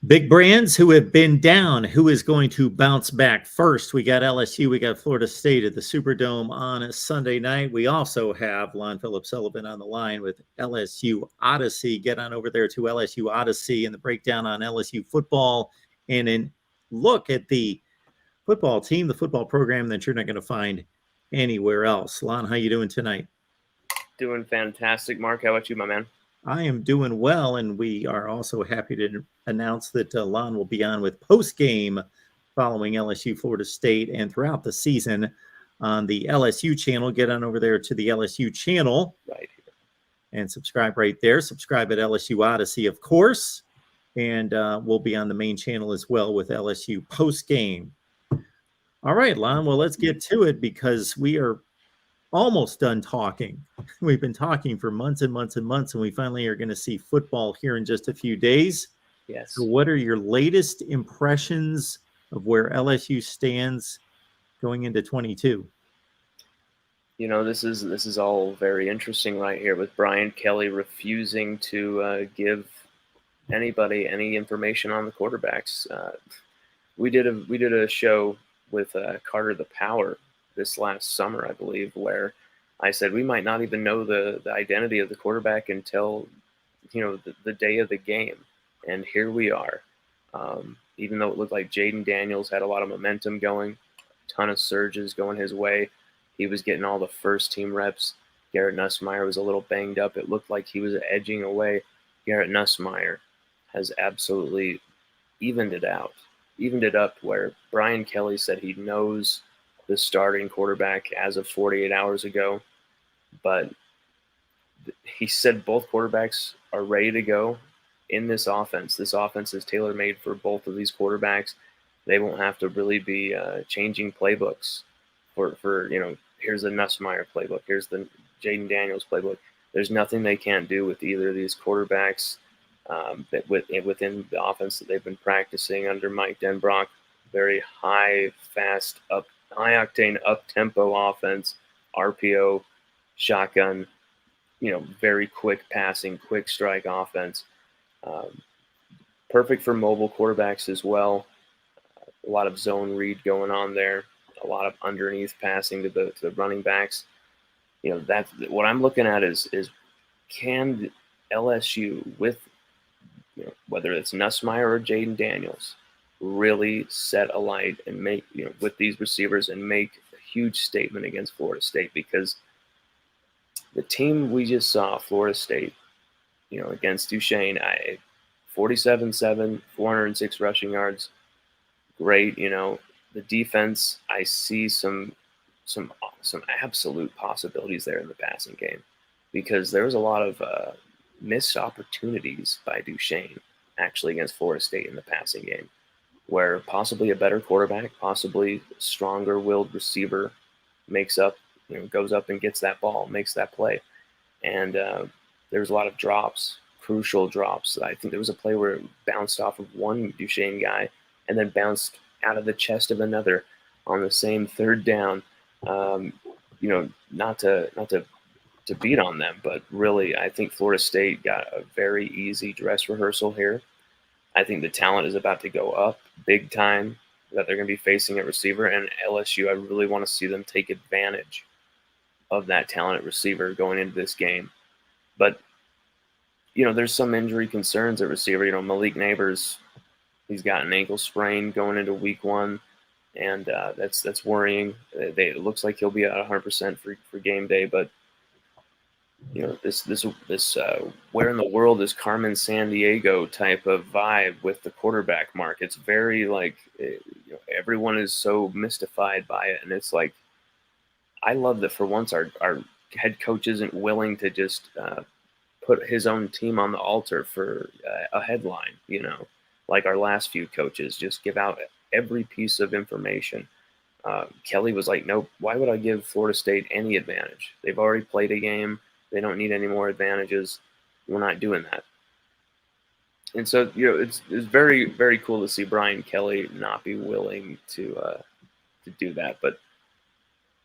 Big brands who have been down, who is going to bounce back first? We got LSU, we got Florida State at the Superdome on a Sunday night. We also have Lon Phillip Sullivan on the line with LSU Odyssey. Get on over there to LSU Odyssey and the breakdown on LSU football and a look at the football team, the football program that you're not going to find anywhere else. Lon, how you doing tonight? Doing fantastic, Mark. How about you, my man? I am doing well, and we are also happy to announce that Lon will be on with post-game following LSU Florida State and throughout the season on the LSU channel. Get on over there to the LSU channel right here and subscribe right there. Subscribe at LSU Odyssey, of course, and we'll be on the main channel as well with LSU post-game. All right, Lon, well, let's get to it because we are almost done talking. We've been talking for months and months and months, and we finally are going to see football here in just a few days. Yes. So what are your latest impressions of where LSU stands going into 22? You know, this is all very interesting right here with Brian Kelly refusing to give anybody any information on the quarterbacks. We did a show with Carter the Power this last summer, I believe, where I said we might not even know the identity of the quarterback until, you know, the day of the game. And here we are. Even though it looked like Jaden Daniels had a lot of momentum going, a ton of surges going his way, he was getting all the first team reps. Garrett Nussmeier was a little banged up. It looked like he was edging away. Garrett Nussmeier has absolutely evened it up where Brian Kelly said he knows the starting quarterback as of 48 hours ago, but he said both quarterbacks are ready to go in this offense. This offense is tailor-made for both of these quarterbacks. They won't have to really be changing playbooks for you know, here's the Nussmeier playbook, here's the Jaden Daniels playbook. There's nothing they can't do with either of these quarterbacks within the offense that they've been practicing under Mike Denbrock. Very high, fast, high octane, up tempo offense, RPO, shotgun, you know, very quick passing, quick strike offense. Perfect for mobile quarterbacks as well. A lot of zone read going on there. A lot of underneath passing to the running backs. You know, that's what I'm looking at is can LSU with, you know, whether it's Nussmeier or Jaden Daniels, really set a light and make, you know, with these receivers and make a huge statement against Florida State, because the team we just saw, Florida State, you know, against Duchesne, 47-7, 406 rushing yards, great. You know, the defense, I see some absolute possibilities there in the passing game, because there was a lot of missed opportunities by Duchesne actually against Florida State in the passing game, where possibly a better quarterback, possibly stronger willed receiver makes up, you know, goes up and gets that ball, makes that play. And there was a lot of drops, crucial drops. I think there was a play where it bounced off of one Duchesne guy and then bounced out of the chest of another on the same third down. You know, not to beat on them, but really, I think Florida State got a very easy dress rehearsal here. I think the talent is about to go up big time, that they're going to be facing a receiver, and LSU, I really want to see them take advantage of that talent at receiver going into this game. But, you know, there's some injury concerns at receiver. You know, Malik Neighbors, he's got an ankle sprain going into week one, and that's worrying. It looks like he'll be at 100% for game day, but you know, this where in the world is Carmen Sandiego type of vibe with the quarterback mark. It's very like, you know, everyone is so mystified by it, and it's like, I love that for once our head coach isn't willing to just put his own team on the altar for a headline, you know, like our last few coaches, just give out every piece of information. Kelly was like, nope, why would I give Florida State any advantage? They've already played a game. They don't need any more advantages. We're not doing that. And so, you know, it's very, very cool to see Brian Kelly not be willing to do that. But,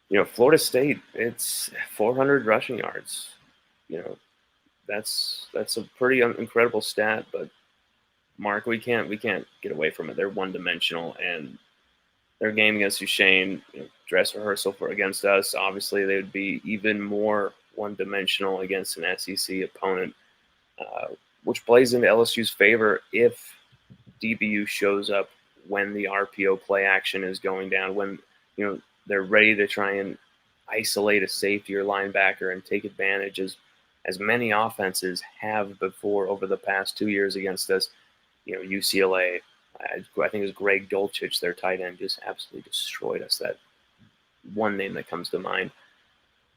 you know, Florida State, it's 400 rushing yards. You know, that's a pretty incredible stat. But Mark, we can't get away from it. They're one dimensional, and their game against Duchesne, dress rehearsal for against us. Obviously, they would be even more one dimensional against an SEC opponent, uh, which plays into LSU's favor if DBU shows up when the RPO play action is going down, when they're ready to try and isolate a safety or linebacker and take advantage, as many offenses have before over the past 2 years against us. UCLA, I think it was Greg Dulcich, their tight end, just absolutely destroyed us. That one name that comes to mind.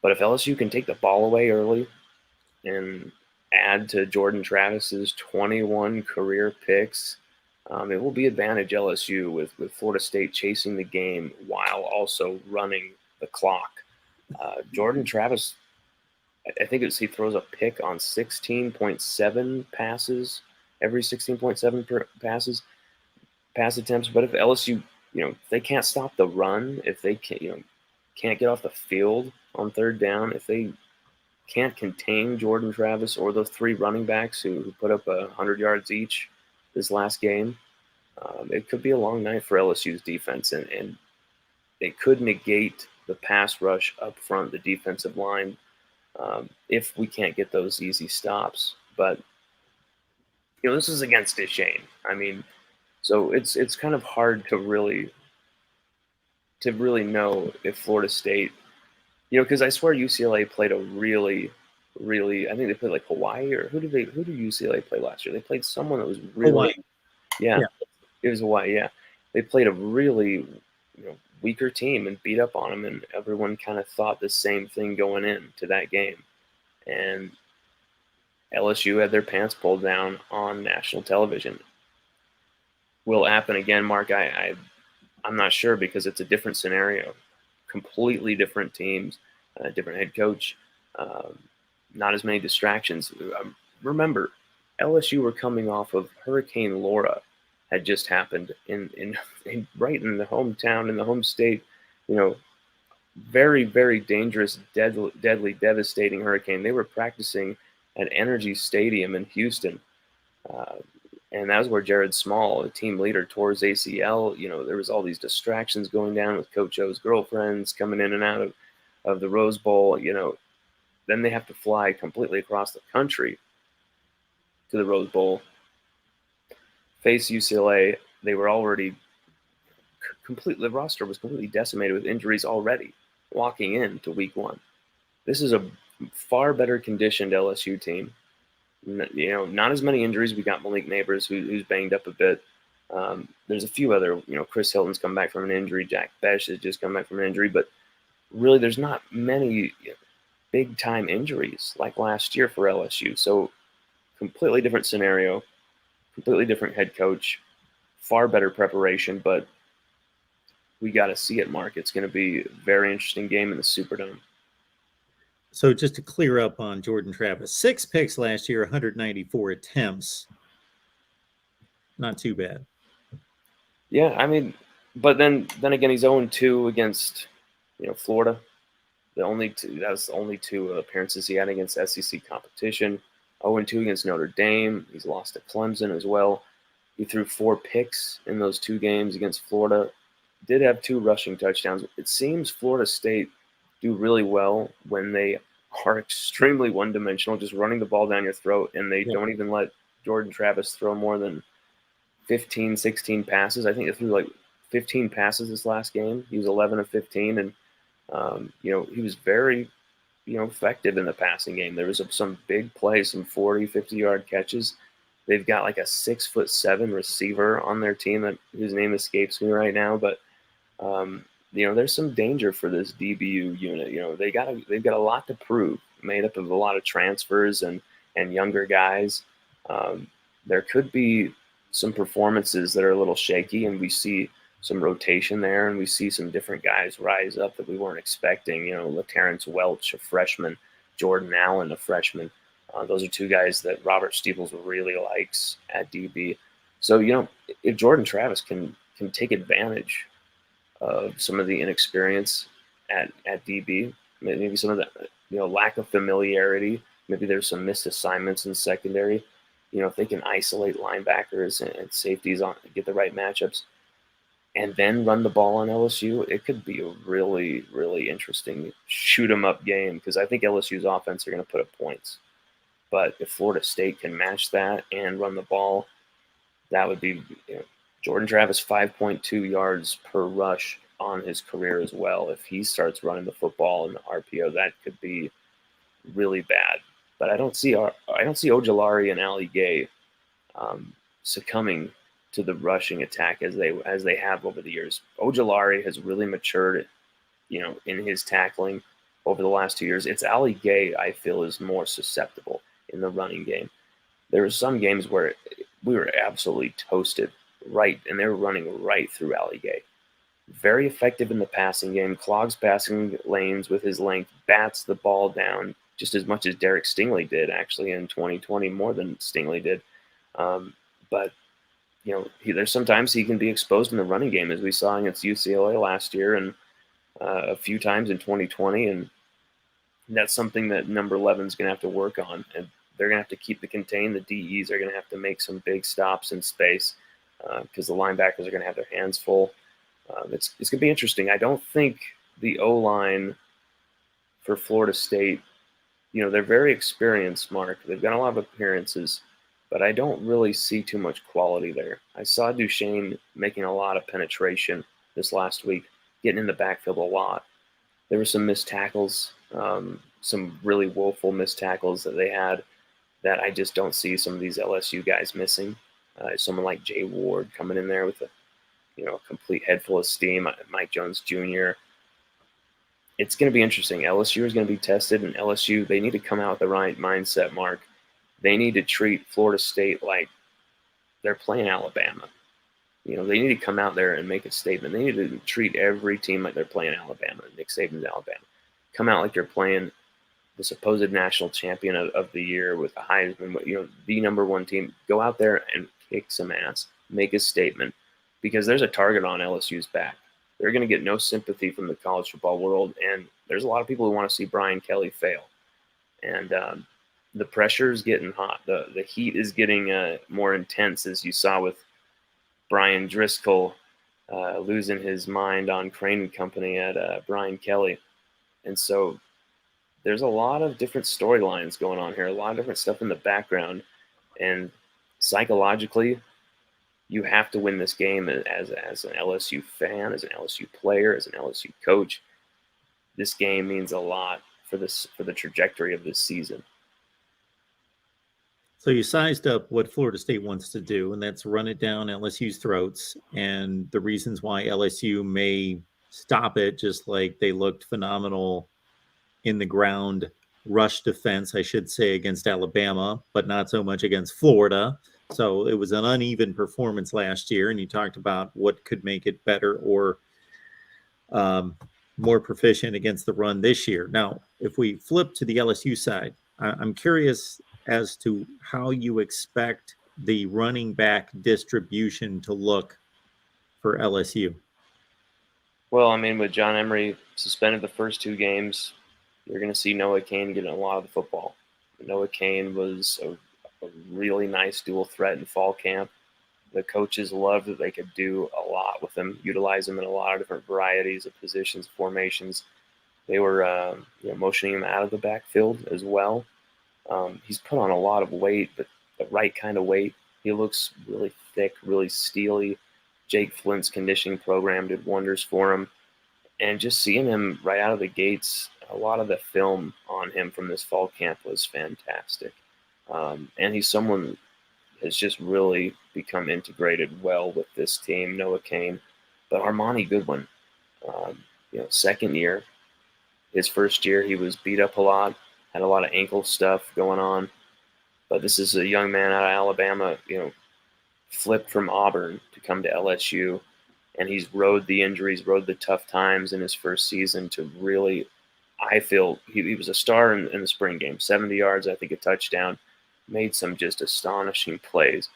But if LSU can take the ball away early and add to Jordan Travis's 21 career picks, it will be advantage LSU with Florida State chasing the game while also running the clock. Jordan Travis, I think he throws a pick on 16.7 passes, every 16.7 passes, pass attempts. But if LSU, if they can't stop the run, if they can't get off the field on third down, if they can't contain Jordan Travis or those three running backs who put up 100 yards each this last game, it could be a long night for LSU's defense, and they could negate the pass rush up front, the defensive line, if we can't get those easy stops. But this is against Duchesne. I mean, so it's kind of hard to really know if Florida State, because I swear UCLA played a really, I think they played like Hawaii, or who did UCLA play last year? They played someone that was really, Hawaii. Yeah, it was Hawaii. Yeah, they played a really weaker team and beat up on them, and everyone kind of thought the same thing going into that game. And LSU had their pants pulled down on national television. Will it happen again, Mark? I'm not sure, because it's a different scenario, completely different teams, different head coach, not as many distractions. Remember, LSU were coming off of Hurricane Laura, had just happened in right in the hometown, in the home state. Very, very dangerous, deadly, devastating hurricane. They were practicing at Energy Stadium in Houston. And that was where Jared Small, the team leader, tore his ACL. There was all these distractions going down with Coach O's girlfriends coming in and out of the Rose Bowl. Then they have to fly completely across the country to the Rose Bowl, face UCLA. They were already the roster was completely decimated with injuries already walking into week one. This is a far better conditioned LSU team. Not as many injuries. We got Malik Neighbors, who's banged up a bit. There's a few other, Chris Hilton's come back from an injury. Jack Besh has just come back from an injury. But really, there's not many big-time injuries like last year for LSU. So completely different scenario, completely different head coach, far better preparation. But we got to see it, Mark. It's going to be a very interesting game in the Superdome. So just to clear up on Jordan Travis, 6 picks last year, 194 attempts. Not too bad. Yeah, I mean, but then again, he's 0-2 against, Florida. That was the only 2 appearances he had against SEC competition. 0-2 against Notre Dame. He's lost to Clemson as well. He threw 4 picks in those 2 games against Florida. Did have 2 rushing touchdowns. It seems Florida State do really well when they are extremely one-dimensional, just running the ball down your throat, and they don't even let Jordan Travis throw more than 15, 16 passes. I think he threw like 15 passes this last game. He was 11 of 15, and he was very, effective in the passing game. There was some big plays, some 40, 50-yard catches. They've got like a 6'7" receiver on their team whose name escapes me right now, but there's some danger for this DBU unit. They've got a lot to prove, made up of a lot of transfers and younger guys. There could be some performances that are a little shaky, and we see some rotation there, and we see some different guys rise up that we weren't expecting. LaTerrence Welch, a freshman, Jordan Allen, a freshman. Those are 2 guys that Robert Steeples really likes at DB. So, if Jordan Travis can take advantage of some of the inexperience at DB, maybe some of the lack of familiarity, maybe there's some missed assignments in secondary. if they can isolate linebackers and safeties on, get the right matchups, and then run the ball on LSU, it could be a really, really interesting shoot 'em up game because I think LSU's offense are going to put up points. But if Florida State can match that and run the ball, that would be Jordan Travis 5.2 yards per rush on his career as well. If he starts running the football in the RPO, that could be really bad. But I don't see Ojolari and Ali Gay succumbing to the rushing attack as they have over the years. Ojolari has really matured, in his tackling over the last 2 years. It's Ali Gay I feel is more susceptible in the running game. There were some games where we were absolutely toasted, right, and they were running right through Ali Gay. Very effective in the passing game, clogs passing lanes with his length, bats the ball down just as much as Derek Stingley did actually in 2020, more than Stingley did. But there's sometimes he can be exposed in the running game, as we saw against UCLA last year and a few times in 2020, and that's something that number 11 is going to have to work on. And they're going to have to keep the contain. The DEs are going to have to make some big stops in space because the linebackers are going to have their hands full. It's going to be interesting. I don't think the O-line for Florida State, they're very experienced, Mark. They've got a lot of appearances, but I don't really see too much quality there. I saw Duchesne making a lot of penetration this last week, getting in the backfield a lot. There were some missed tackles, some really woeful missed tackles that they had that I just don't see some of these LSU guys missing. Someone like Jay Ward coming in there with a complete head full of steam. Mike Jones Jr. It's going to be interesting. LSU is going to be tested, and LSU, they need to come out with the right mindset, Mark. They need to treat Florida State like they're playing Alabama. They need to come out there and make a statement. They need to treat every team like they're playing Alabama. Nick Saban's Alabama. Come out like you're playing the supposed national champion of the year with the Heisman, the number one team. Go out there and kick some ass. Make a statement. Because there's a target on LSU's back. They're going to get no sympathy from the college football world, and there's a lot of people who want to see Brian Kelly fail. And the pressure is getting hot. The heat is getting more intense, as you saw with Brian Driscoll losing his mind on Crane and Company at Brian Kelly. And so there's a lot of different storylines going on here, a lot of different stuff in the background. And psychologically, you have to win this game as an LSU fan, as an LSU player, as an LSU coach. This game means a lot for the trajectory of this season. So you sized up what Florida State wants to do, and that's run it down LSU's throats, and the reasons why LSU may stop it, just like they looked phenomenal in the ground rush defense, I should say, against Alabama, but not so much against Florida. So it was an uneven performance last year, and you talked about what could make it better or more proficient against the run this year. Now, if we flip to the LSU side, I'm curious as to how you expect the running back distribution to look for LSU. Well, with John Emery suspended the first two games, you're going to see Noah Cain getting a lot of the football. Noah Cain was a really nice dual threat in fall camp. The coaches loved that they could do a lot with him, utilize him in a lot of different varieties of positions, formations. They were motioning him out of the backfield as well. He's put on a lot of weight, but the right kind of weight. He looks really thick, really steely. Jake Flint's conditioning program did wonders for him. And just seeing him right out of the gates, a lot of the film on him from this fall camp was fantastic. And he's someone has just really become integrated well with this team, Noah Cain. But Armani Goodwin, second year. His first year, he was beat up a lot, had a lot of ankle stuff going on. But this is a young man out of Alabama, flipped from Auburn to come to LSU. And he's rode the injuries, rode the tough times in his first season to really, I feel, he was a star in the spring game. 70 yards, I think a touchdown. Made some just astonishing plays.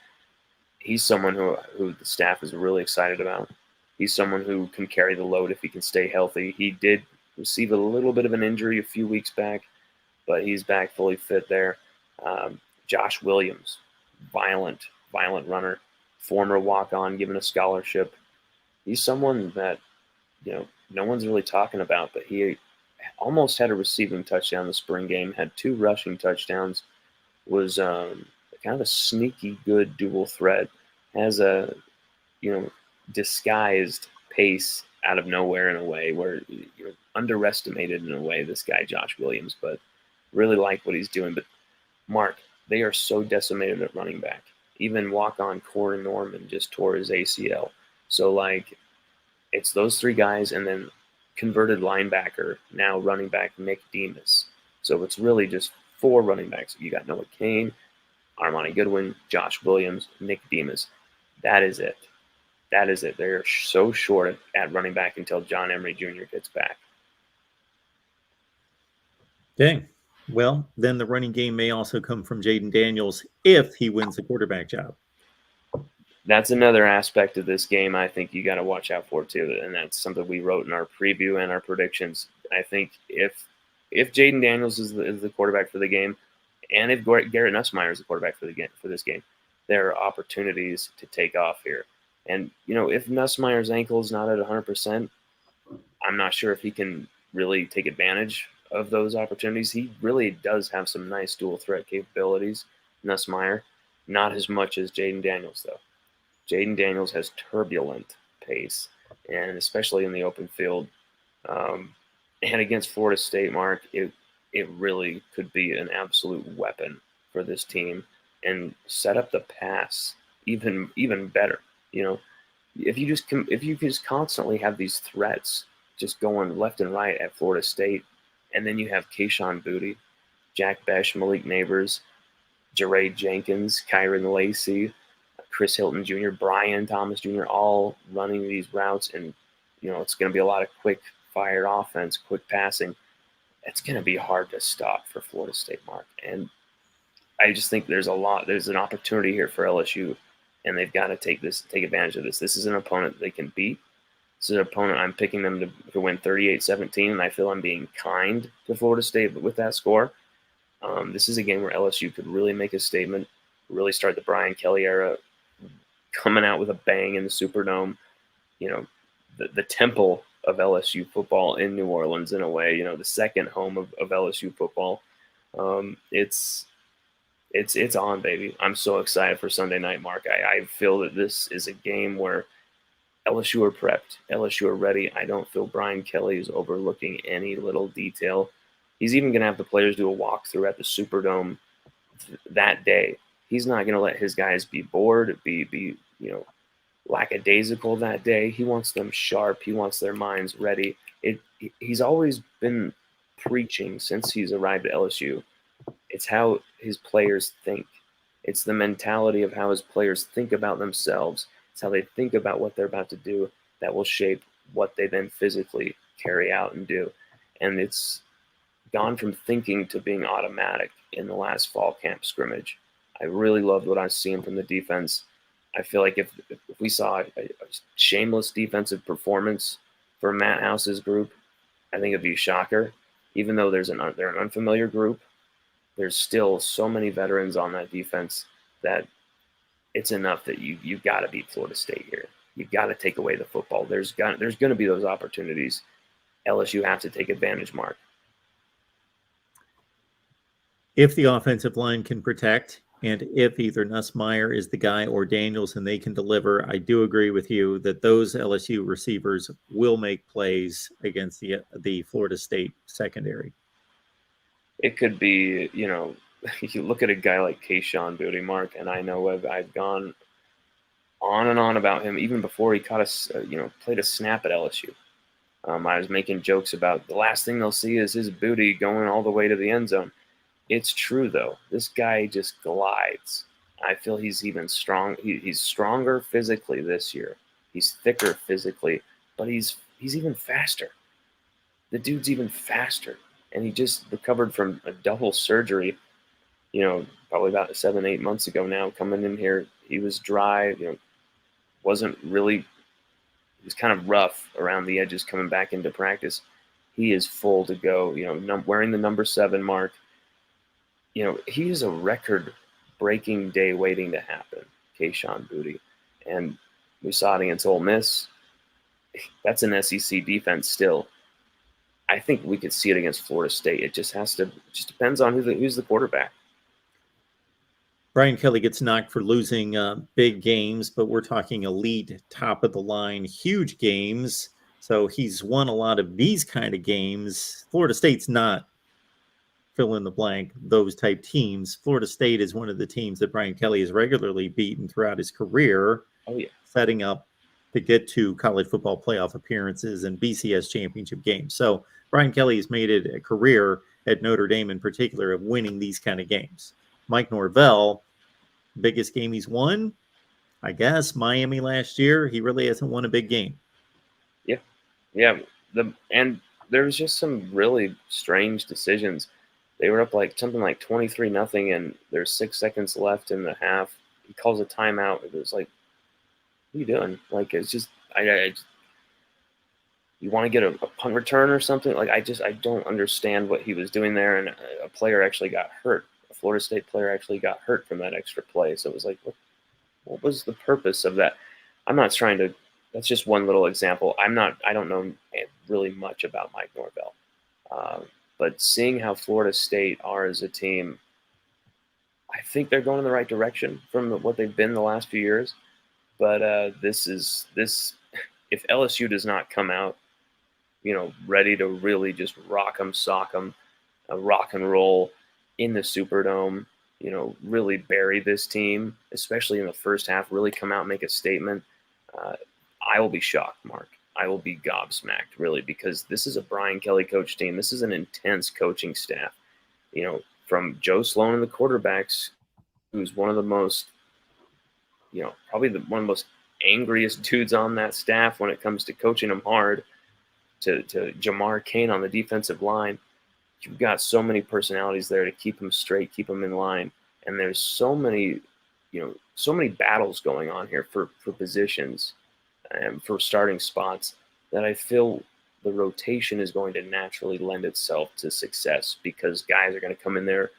He's someone who the staff is really excited about. He's someone who can carry the load if he can stay healthy. He did receive a little bit of an injury a few weeks back, but he's back fully fit there. Josh Williams, violent runner, former walk-on, given a scholarship. He's someone that, no one's really talking about, but he almost had a receiving touchdown in the spring game, had 2 rushing touchdowns, was kind of a sneaky good dual threat, has a, disguised pace out of nowhere in a way where you're underestimated in a way, this guy, Josh Williams, but really like what he's doing. But Mark, they are so decimated at running back. Even walk-on Corey Norman just tore his ACL. So, it's those 3 guys and then converted linebacker, now running back Nick Demas. So it's really just 4 running backs. You got Noah Cain, Armani Goodwin, Josh Williams, Nick Demas. That is it. They're so short at running back until John Emery Jr. gets back. Okay. Well, then the running game may also come from Jaden Daniels if he wins the quarterback job. That's another aspect of this game I think you got to watch out for too, and that's something we wrote in our preview and our predictions. I think if Jaden Daniels is the quarterback for the game, and if Garrett Nussmeier is the quarterback for this game, there are opportunities to take off here. And if Nussmeier's ankle is not at 100%, I'm not sure if he can really take advantage of those opportunities. He really does have some nice dual threat capabilities, Nussmeier. Not as much as Jaden Daniels, though. Jaden Daniels has turbulent pace, and especially in the open field. And against Florida State, Mark, it really could be an absolute weapon for this team and set up the pass even better. If you just constantly have these threats just going left and right at Florida State, and then you have Kayshon Boutte, Jack Besh, Malik Neighbors, Jared Jenkins, Kyron Lacey, Chris Hilton Jr., Brian Thomas Jr., all running these routes, and it's going to be a lot of quick fire offense, quick passing. It's going to be hard to stop for Florida State, Mark. And I just think there's an opportunity here for LSU, and they've got to take advantage of this. This is an opponent they can beat. This is an opponent I'm picking them to win 38-17, and I feel I'm being kind to Florida State with that score. This is a game where LSU could really make a statement, really start the Brian Kelly era coming out with a bang in the Superdome. The temple of LSU football in New Orleans, in a way, the second home of LSU football. It's on, baby. I'm so excited for Sunday night, Mark. I feel that this is a game where LSU are prepped. LSU are ready. I don't feel Brian Kelly is overlooking any little detail. He's even going to have the players do a walkthrough at the Superdome that day. He's not going to let his guys be bored, be lackadaisical that day. He wants them sharp. He wants their minds ready. He's always been preaching since he's arrived at LSU. It's how his players think. It's the mentality of how his players think about themselves. It's how they think about what they're about to do that will shape what they then physically carry out and do. And it's gone from thinking to being automatic in the last fall camp scrimmage. I really loved what I've seen from the defense. I feel like if we saw a shameless defensive performance for Matt House's group, I think it'd be a shocker. Even though they're an unfamiliar group, there's still so many veterans on that defense that it's enough that you've got to beat Florida State here. You've got to take away the football. There's going to be those opportunities. LSU have to take advantage, Mark. If the offensive line can protect, and if either Nussmeier is the guy or Daniels and they can deliver, I do agree with you that those LSU receivers will make plays against the Florida State secondary. It could be, you look at a guy like Kayshon Boutte, Mark, and I know I've gone on and on about him even before he played a snap at LSU. I was making jokes about the last thing they'll see is his booty going all the way to the end zone. It's true, though. This guy just glides. I feel he's even strong. He's stronger physically this year. He's thicker physically, but he's even faster. The dude's even faster. And he just recovered from a double surgery, probably about 7-8 months ago now. Coming in here, he was dry, wasn't really, he was kind of rough around the edges coming back into practice. He is full to go, wearing the number 7 mark. He is a record breaking day waiting to happen, Kayshon Boutte. And we saw it against Ole Miss. That's an SEC defense still. I think we could see it against Florida State. It just depends on who's the quarterback. Brian Kelly gets knocked for losing big games, but we're talking elite, top of the line, huge games. So he's won a lot of these kind of games. Florida State's not fill in the blank, those type teams. Florida State is one of the teams that Brian Kelly has regularly beaten throughout his career, setting up to get to college football playoff appearances and BCS championship games. So Brian Kelly has made it a career at Notre Dame in particular of winning these kind of games. Mike Norvell, biggest game he's won, I guess, Miami last year. He really hasn't won a big game. Yeah. And there was just some really strange decisions. They were up something like 23-0, and there's 6 seconds left in the half. He calls a timeout. It was like, what are you doing? It's just, you want to get a punt return or something? I don't understand what he was doing there. And a player actually got hurt. A Florida State player actually got hurt from that extra play. So it was like, what was the purpose of that? I'm not trying to. That's just one little example. I don't know really much about Mike Norvell. But seeing how Florida State are as a team, I think they're going in the right direction from what they've been the last few years. But if LSU does not come out, ready to really just rock 'em, sock 'em, rock and roll in the Superdome, really bury this team, especially in the first half, really come out and make a statement, I will be shocked, Mark. I will be gobsmacked, really, because this is a Brian Kelly coach team. This is an intense coaching staff. From Joe Sloan and the quarterbacks, who's one of the most, probably one of the most angriest dudes on that staff when it comes to coaching them hard, to Jamar Kane on the defensive line. You've got so many personalities there to keep them straight, keep them in line. And there's so many battles going on here for positions and for starting spots that I feel the rotation is going to naturally lend itself to success, because guys are going to come in there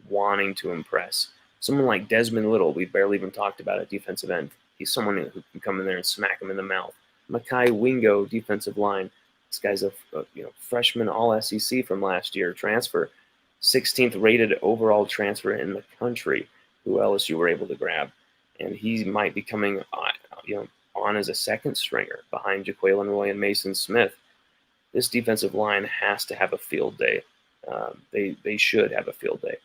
wanting to impress. Someone like Desmond Little, we barely even talked about at defensive end. He's someone who can come in there and smack him in the mouth. Makai Wingo, defensive line. This guy's a freshman All-SEC from last year, transfer, 16th rated overall transfer in the country, who LSU were able to grab, and he might be coming on as a second stringer behind Jaquelin Roy and Mason Smith. This defensive line has to have a field day. They should have a field day.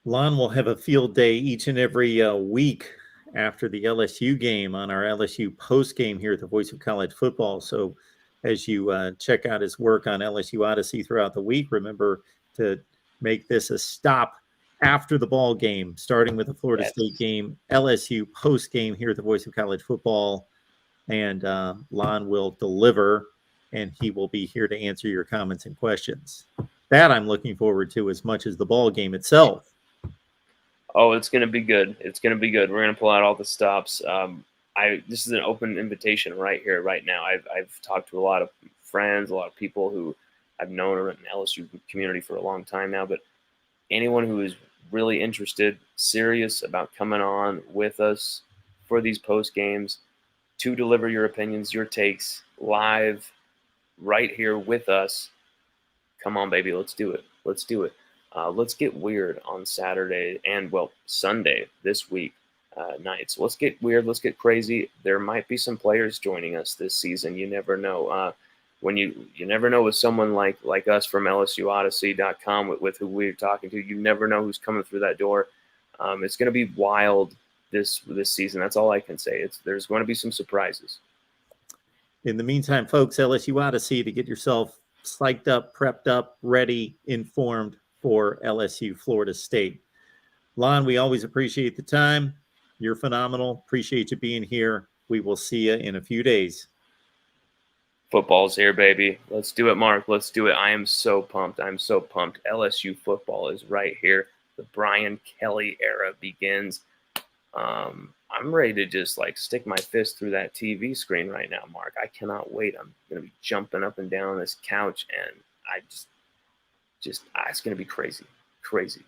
Lon will have a field day each and every week after the LSU game on our LSU post game here at the Voice of College Football. So as you check out his work on LSU Odyssey throughout the week, remember to make this a stop after the ball game, starting with the Florida State game, LSU post game here at the Voice of College Football. And Lon will deliver, and he will be here to answer your comments and questions. That I'm looking forward to as much as the ball game itself. Oh, it's going to be good. It's going to be good. We're going to pull out all the stops. This is an open invitation right here, right now. I've talked to a lot of friends, a lot of people who I've known are in the LSU community for a long time now. But anyone who is really interested, serious about coming on with us for these post games to deliver your opinions, your takes live right here with us, come on, baby. Let's do it. Let's do it. Let's get weird on Saturday and, Sunday this week nights. Let's get weird. Let's get crazy. There might be some players joining us this season. You never know. When you never know with someone like us from LSUodyssey.com with who we're talking to. You never know who's coming through that door. It's going to be wild this season. That's all I can say. There's going to be some surprises. In the meantime, folks, LSU Odyssey to get yourself psyched up, prepped up, ready, informed for LSU Florida State. Lon, we always appreciate the time. You're phenomenal. Appreciate you being here. We will see you in a few days. Football's here, baby. Let's do it, Mark. Let's do it. I am so pumped. I'm so pumped. LSU football is right here. The Brian Kelly era begins. I'm ready to just stick my fist through that TV screen right now, Mark. I cannot wait. I'm going to be jumping up and down on this couch, and it's going to be crazy. Crazy.